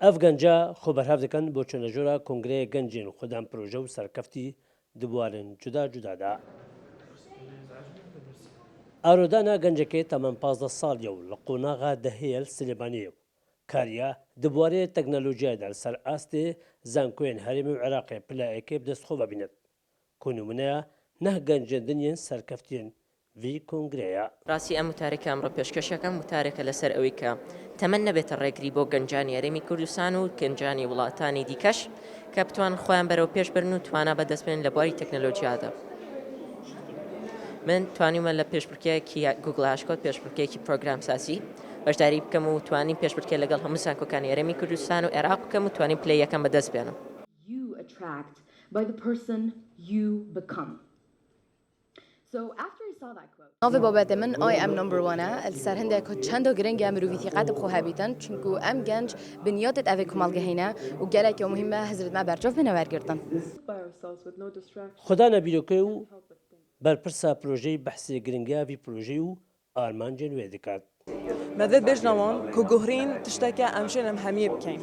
ئەف گەنجە خۆ بەرهەف دەکەن بۆ چۆنەژۆرە کۆنگرەیە گەنجین خۆدان پرۆژە و سەرکەفتی دووبارن جودا جودادا. ئارۆدانە گەنجەکەی تەمەن 15 ساڵیە و لە قۆناغا دەهێل سلێمانیە و کاریە دەبوارەیە تەکنەلۆژیایدا سەر ئاستێ زانکۆیان هەرێمی و عێراقی پلایەکەی بدەستخۆ ببینێت. کۆنمونەیە نەه گەنجێندنیان سەرکەفتین وی کۆنگرەیە. ڕاستی ئەم وتارێکە ئەمڕۆ پێشکەشەکەم وتارێکە لەسەر ئەوەی کە تەمەن نەبێتە ڕێگری بۆ گەنجانی هەرێمی کوردستان و گەنجانی وڵاتانی دیکەش کە بتوان خۆیان بەرەو پێش برن و توانە بەدەستبێن لە بواری تەکنەلۆژیادا. من توانیمە لە پێشبڕکێکی گوگڵ هاشکۆت پێشبڕکێکی پرۆگرام ساسی بەشداری بکەم و توانین پێشبڕکێ لەگەڵ هەموو زانکۆکانی هەرێمی کوردستان و عێراق بکەم و توانین پلەیەکەم بەدەست بێنم. ناوی بابت من I am number one السر هنده که چند گرنگ مروی ثقت بخو هبیتن چونکو ام گنج بنیادت اوی کمال گهینه و گلک مهمه حضرت ما برجاف بنوار گردن. خدا نبیروکه و برپرسا پروژه بحثی گرنگیا وی پروژه و آرمانجن وی دکات. ماذا بيجنوان كجهرين تشتكى أمشين أم همية بكين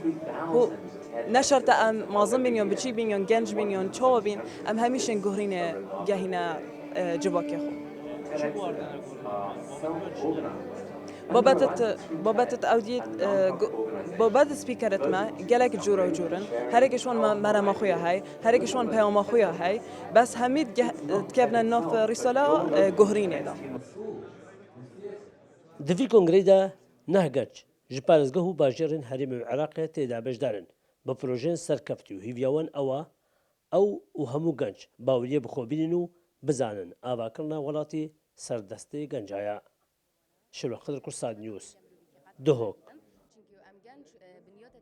هو نشرت أم معظم بينيون بتشي بينيون جنج بينيون شوا بين أم هميشين جهرين جهنا جباك يخو بابتت أوديت بابت سبيكرت ما جالك جورا وجورن هريك شون مرة ما خويا هاي هريك شون بيوم ما خويا هاي بس هميد تكبنا النوف رسالة جهرين هذا دوی کۆنگرەیدا نەهگەنج ji parێزگەه و باژێرن هەرێمی و عێراقê تێدا بەشدارن بە پرۆژەیان سەرکەفتی و هیڤیاوان ئەو و هەموو گەنج باوریە بخۆبینن و بزانن ئاواکردنا وڵاتی سەردەستەی گەنجایە. شەروەخدر کورساد نیوز دهۆک.